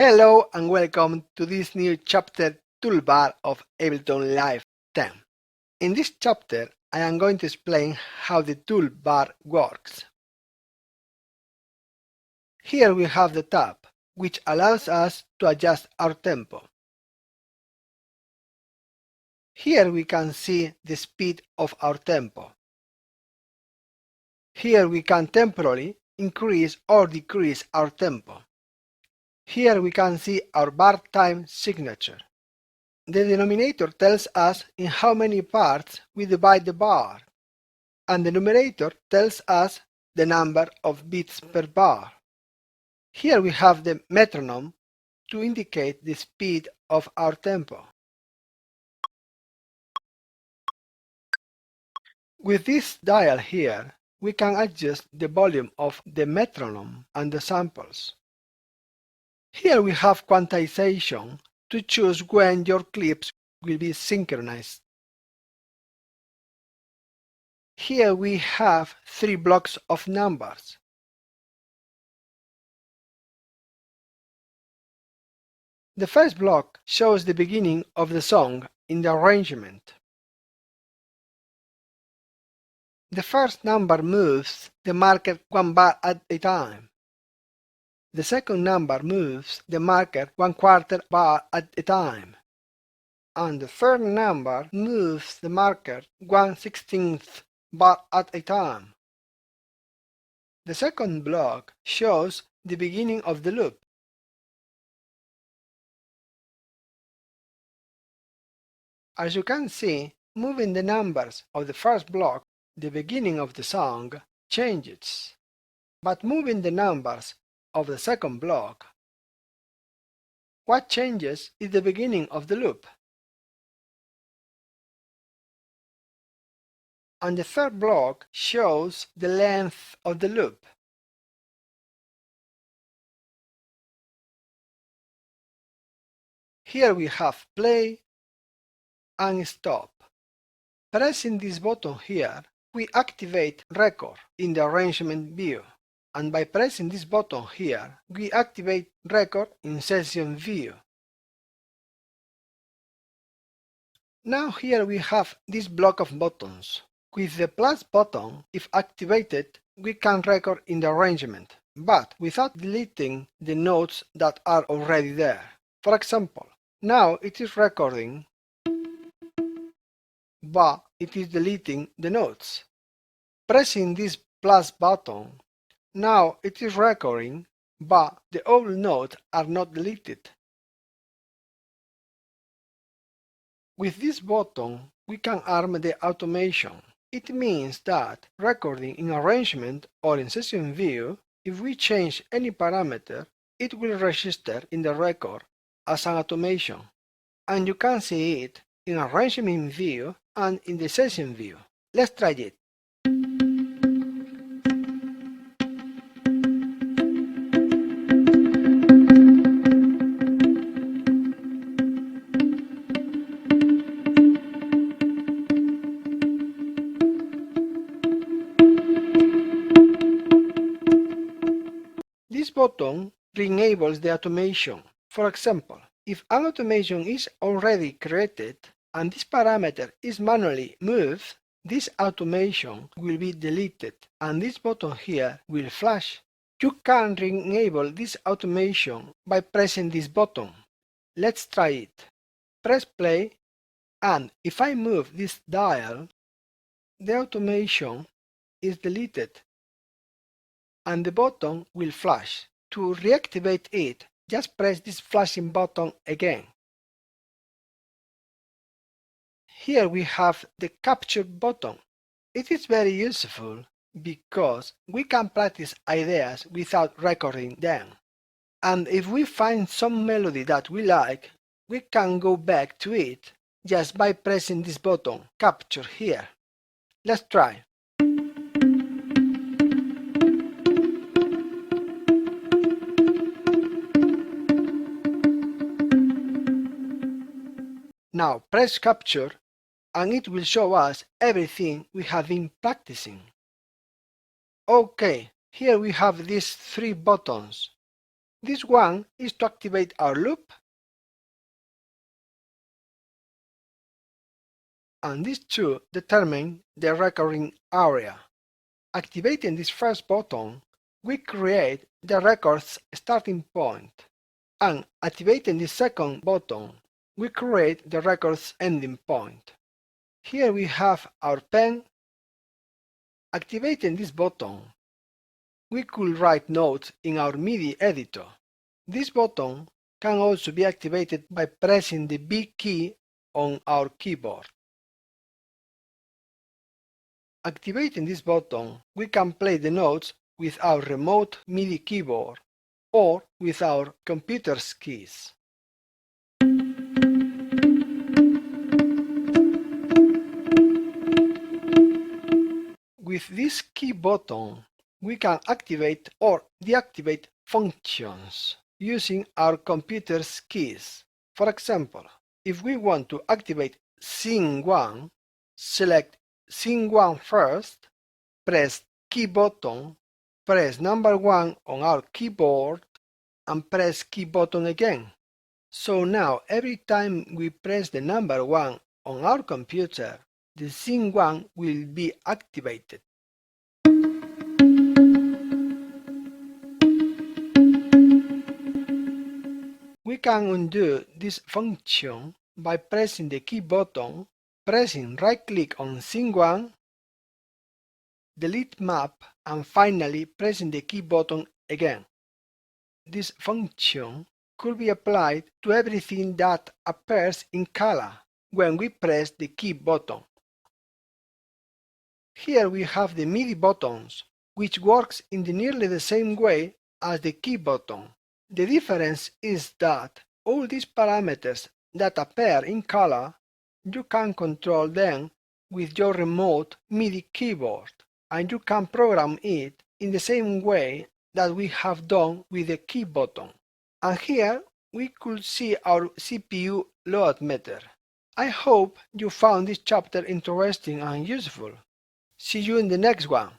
Hello and welcome to this new chapter Toolbar of Ableton Live 10. In this chapter, I am going to explain how the toolbar works. Here we have the tab, which allows us to adjust our tempo. Here we can see the speed of our tempo. Here we can temporarily increase or decrease our tempo. Here we can see our bar time signature. The denominator tells us in how many parts we divide the bar, and the numerator tells us the number of beats per bar. Here we have the metronome to indicate the speed of our tempo. With this dial here, we can adjust the volume of the metronome and the samples. Here we have quantization to choose when your clips will be synchronized. Here we have 3 blocks of numbers. The first block shows the beginning of the song in the arrangement. The first number moves the marker 1 bar at a time. The second number moves the marker 1/4 bar at a time. And the third number moves the marker 1/16 bar at a time. The second block shows the beginning of the loop. As you can see, moving the numbers of the first block, the beginning of the song changes, but moving the numbers of the second block, what changes is the beginning of the loop. And the third block shows the length of the loop. Here we have play and stop. Pressing this button here, we activate record in the arrangement view, and by pressing this button here, we activate record in session view. Now here we have this block of buttons. With the plus button, if activated, we can record in the arrangement, but without deleting the notes that are already there. For example, now it is recording, but it is deleting the notes. Pressing this plus button, now it is recording, but the old notes are not deleted. With this button, we can arm the automation. It means that recording in arrangement or in session view, if we change any parameter, it will register in the record as an automation, and you can see it in arrangement view and in the session view. Let's try it. This button re-enables the automation. For example, if an automation is already created and this parameter is manually moved, this automation will be deleted and this button here will flash. You can re-enable this automation by pressing this button. Let's try it. Press play, and if I move this dial, the automation is deleted and the button will flash. To reactivate it, just press this flashing button again. Here we have the capture button. It is very useful because we can practice ideas without recording them. And if we find some melody that we like, we can go back to it just by pressing this button, capture here. Let's try. Now press capture and it will show us everything we have been practicing. Okay, here we have these 3 buttons. This one is to activate our loop, and these two determine the recording area. Activating this first button, we create the record's starting point, and activating this second button, we create the record's ending point. Here we have our pen. Activating this button, we could write notes in our MIDI editor. This button can also be activated by pressing the B key on our keyboard. Activating this button, we can play the notes with our remote MIDI keyboard or with our computer's keys. With this key button, we can activate or deactivate functions using our computer's keys. For example, if we want to activate Scene 1, select Scene 1 first, press key button, press number 1 on our keyboard, and press key button again. So now every time we press the number 1 on our computer, the Scene 1 will be activated. We can undo this function by pressing the key button, pressing right-click on Scene 1, delete map, and finally pressing the key button again. This function could be applied to everything that appears in color when we press the key button. Here we have the MIDI buttons, which works in nearly the same way as the key button. The difference is that all these parameters that appear in color, you can control them with your remote MIDI keyboard, and you can program it in the same way that we have done with the key button. And here we could see our CPU load meter. I hope you found this chapter interesting and useful. See you in the next one.